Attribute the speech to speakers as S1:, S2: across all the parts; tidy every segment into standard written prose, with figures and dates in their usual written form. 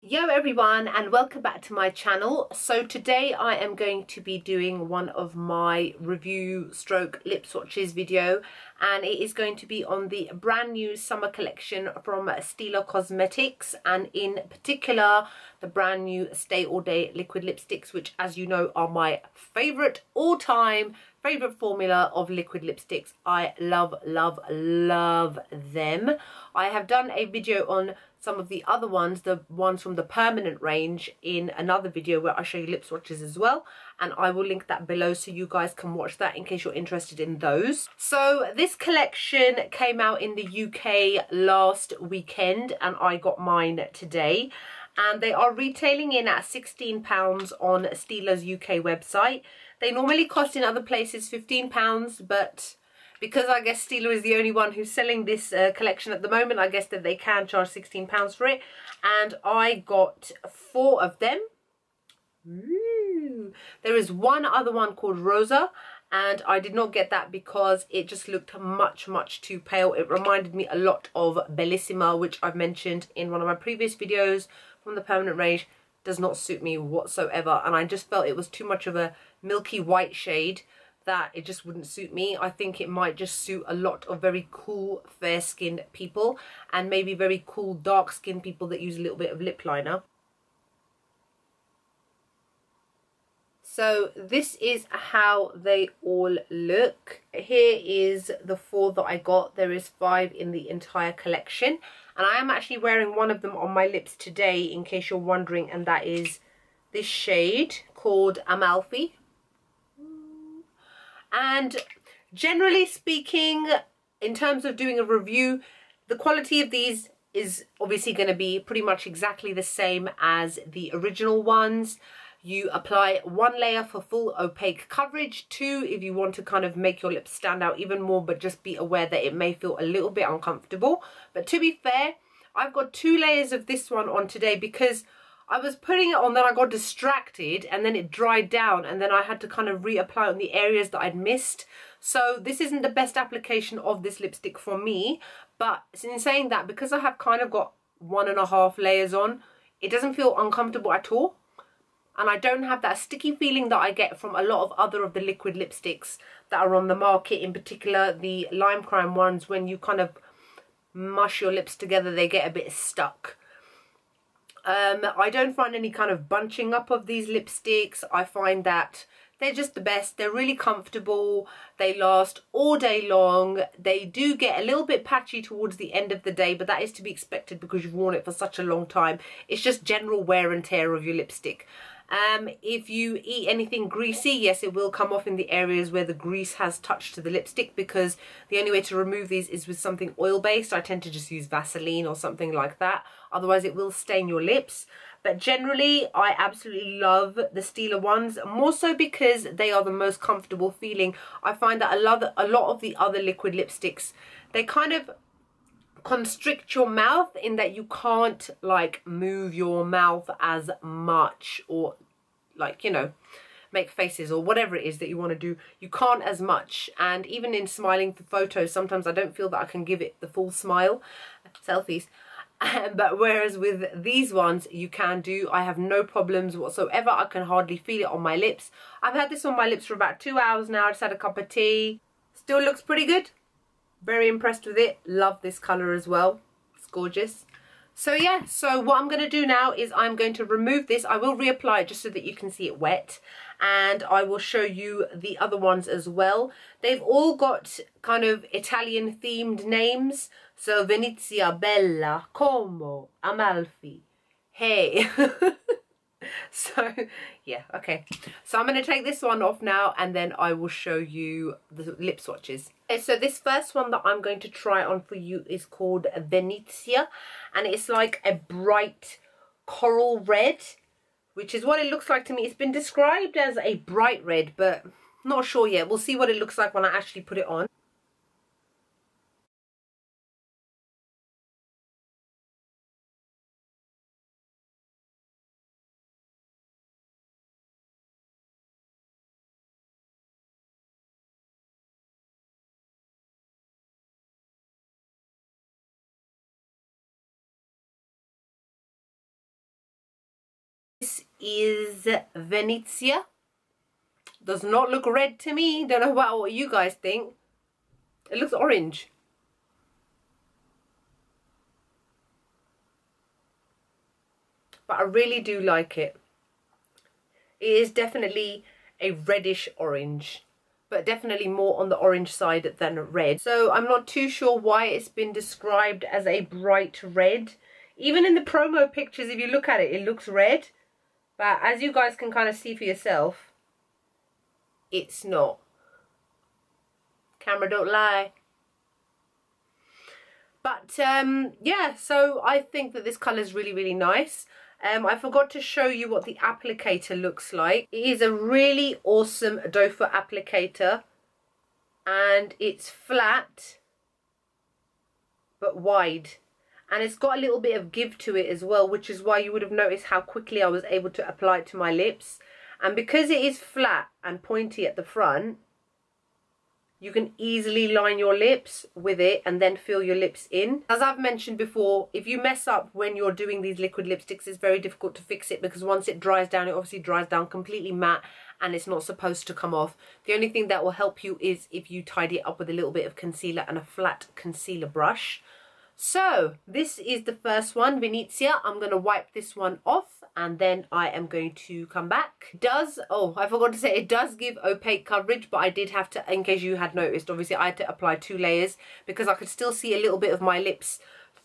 S1: Yo everyone, and welcome back to my channel. So today I am going to be doing one of my review stroke lip swatches video, and it is going to be on the brand new summer collection from Stila Cosmetics, and in particular the brand new Stay All Day liquid lipsticks, which, as you know, are my favorite all-time favorite formula of liquid lipsticks. I love them. I have done a video on some of the other ones, the ones from the permanent range, in another video where I show you lip swatches as well, and I will link that below so you guys can watch that in case you're interested in those. So this collection came out in the UK last weekend and I got mine today, and they are retailing in at £16 on Stila's UK website. They normally cost in other places £15, but because I guess Stila is the only one who's selling this collection at the moment, I guess that they can charge £16 for it. And I got 4 of them. Ooh. There is one other one called Rosa, and I did not get that because it just looked much too pale. It reminded me a lot of Bellissima, which I've mentioned in one of my previous videos from the permanent range. Does not suit me whatsoever, and I just felt it was too much of a milky white shade that it just wouldn't suit me. I think it might just suit a lot of very cool fair skinned people and maybe very cool dark skinned people that use a little bit of lip liner. So this is how they all look. Here is the 4 that I got. There is 5 in the entire collection, and I am actually wearing one of them on my lips today, in case you're wondering, and that is this shade called Amalfi. And generally speaking, in terms of doing a review, the quality of these is obviously going to be pretty much exactly the same as the original ones. You apply 1 layer for full opaque coverage, 2 if you want to kind of make your lips stand out even more, but just be aware that it may feel a little bit uncomfortable. But to be fair, I've got 2 layers of this one on today because I was putting it on, then I got distracted and then it dried down, and then I had to kind of reapply on the areas that I'd missed. So this isn't the best application of this lipstick for me, but in saying that, because I have kind of got 1.5 layers on, it doesn't feel uncomfortable at all. And I don't have that sticky feeling that I get from a lot of other of the liquid lipsticks that are on the market, in particular the lime crime ones. When you kind of mush your lips together, they get a bit stuck. I don't find any kind of bunching up of these lipsticks. I find that they're just the best. They're really comfortable. They last all day long. They do get a little bit patchy towards the end of the day, but that is to be expected because you've worn it for such a long time. It's just general wear and tear of your lipstick. If you eat anything greasy, yes, it will come off in the areas where the grease has touched to the lipstick, because the only way to remove these is with something oil-based. I tend to just use Vaseline or something like that. Otherwise, it will stain your lips. But generally, I absolutely love the Stila ones, more so because they are the most comfortable feeling. I find that a lot of the other liquid lipsticks, they kind of constrict your mouth in that you can't like move your mouth as much, or like, you know, make faces or whatever it is that you want to do. You can't as much, and even in smiling for photos, sometimes I don't feel that I can give it the full smile. Selfies. But whereas with these ones you can do. I have no problems whatsoever. I can hardly feel it on my lips. I've had this on my lips for about 2 hours now. I just had a cup of tea. Still looks pretty good. Very impressed with it. Love this colour as well. It's gorgeous. So yeah, so what I'm going to do now is I'm going to remove this. I will reapply it just so that you can see it wet, and I will show you the other ones as well. They've all got kind of Italian themed names. So Venezia, Bella, Como, Amalfi, Hey. So yeah, okay, so I'm going to take this one off now, and then I will show you the lip swatches. Okay, so this first one that I'm going to try on for you is called Venezia, and it's like a bright coral red, which is what it looks like to me. It's been described as a bright red, but not sure yet. We'll see what it looks like when I actually put it on. is Venezia. Does not look red to me. Don't know about what you guys think. It looks orange. But I really do like it. It is definitely a reddish orange, but definitely more on the orange side than red. So I'm not too sure why it's been described as a bright red. Even in the promo pictures, if you look at it, it looks red. But as you guys can kind of see for yourself, it's not. Camera don't lie. But yeah, so I think that this colour is really, really nice. I forgot to show you what the applicator looks like. It is a really awesome doe foot applicator. And it's flat, but wide. And it's got a little bit of give to it as well, which is why you would have noticed how quickly I was able to apply it to my lips. And because it is flat and pointy at the front, you can easily line your lips with it and then fill your lips in. As I've mentioned before, if you mess up when you're doing these liquid lipsticks, it's very difficult to fix it because once it dries down, it obviously dries down completely matte and it's not supposed to come off. The only thing that will help you is if you tidy it up with a little bit of concealer and a flat concealer brush. So this is the first one, Venezia. I'm going to wipe this one off and then I am going to come back. It does, oh, I forgot to say, it does give opaque coverage, but I did have to, in case you had noticed, obviously I had to apply 2 layers because I could still see a little bit of my lips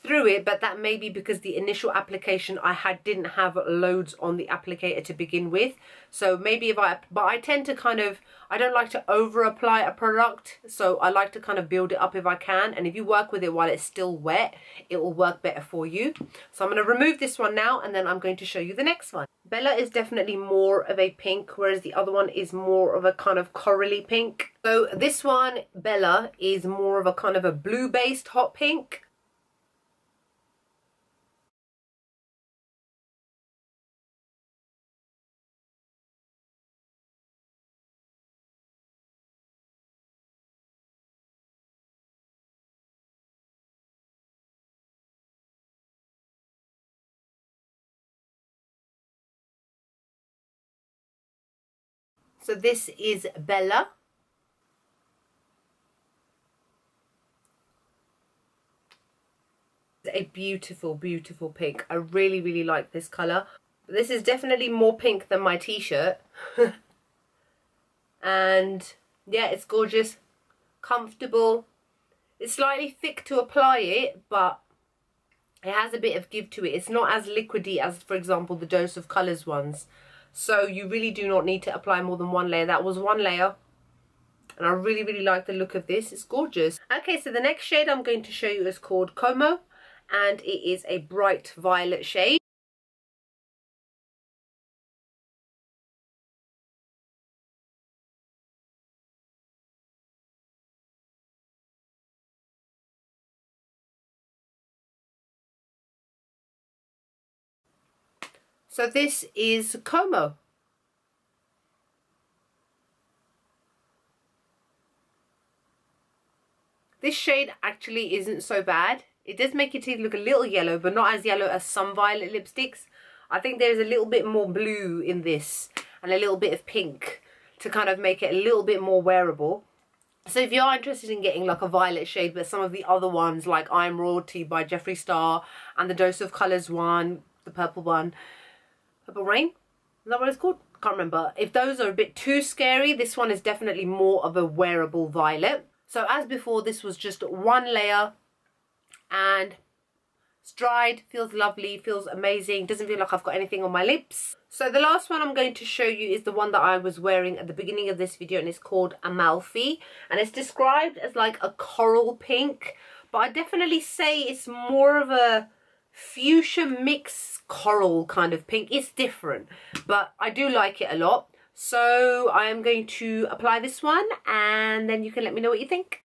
S1: through it, but that may be because the initial application I didn't have loads on the applicator to begin with. So maybe if but I tend to kind of, I don't like to over apply a product, so I like to kind of build it up if I can, and if you work with it while it's still wet, it will work better for you. So I'm going to remove this one now and then I'm going to show you the next one. Bella is definitely more of a pink, whereas the other one is more of a kind of corally pink. So this one, Bella, is more of a kind of a blue based hot pink. So this is Bella. It's a beautiful, beautiful pink. I really, really like this colour. This is definitely more pink than my t-shirt. And yeah, it's gorgeous, comfortable. It's slightly thick to apply it, but it has a bit of give to it. It's not as liquidy as, for example, the Dose of Colours ones. So you really do not need to apply more than 1 layer. That was 1 layer. And I really, really like the look of this. It's gorgeous. Okay, so the next shade I'm going to show you is called Como. And it is a bright violet shade. So this is Como. This shade actually isn't so bad. It does make your teeth look a little yellow, but not as yellow as some violet lipsticks. I think there's a little bit more blue in this and a little bit of pink to kind of make it a little bit more wearable. So if you are interested in getting like a violet shade, but some of the other ones like I'm Royalty by Jeffree Star and the Dose of Colours one, the purple one, Purple Rain, is that what it's called? Can't remember. If those are a bit too scary, this one is definitely more of a wearable violet. So as before, this was just 1 layer and it's dried, feels lovely, feels amazing, doesn't feel like I've got anything on my lips. So the last one I'm going to show you is the one that I was wearing at the beginning of this video, and it's called Amalfi, and it's described as like a coral pink, but I definitely say it's more of a fuchsia mix coral kind of pink. It's different, but I do like it a lot. So I am going to apply this one and then you can let me know what you think.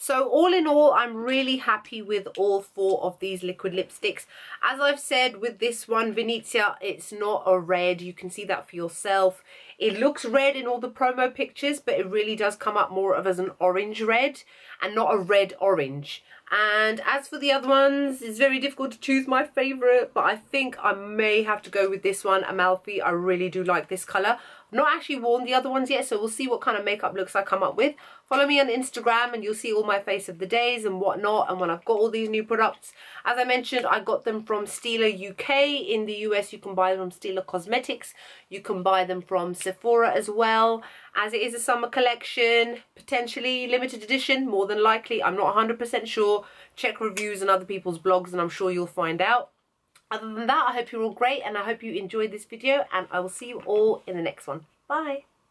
S1: So all in all, I'm really happy with all 4 of these liquid lipsticks. As I've said with this one, Venezia, it's not a red. You can see that for yourself. It looks red in all the promo pictures, but it really does come up more of as an orange red and not a red orange. And as for the other ones, it's very difficult to choose my favourite, but I think I may have to go with this one, Amalfi. I really do like this colour. I've not actually worn the other ones yet, so we'll see what kind of makeup looks I come up with. Follow me on Instagram and you'll see all my face of the days and whatnot, and when I've got all these new products. As I mentioned, I got them from Stila UK. In the US, you can buy them from Stila Cosmetics. You can buy them from Sephora as well. As it is a summer collection, potentially limited edition, more than likely. I'm not 100% sure. Check reviews and other people's blogs and I'm sure you'll find out. Other than that, I hope you're all great and I hope you enjoyed this video, and I will see you all in the next one. Bye!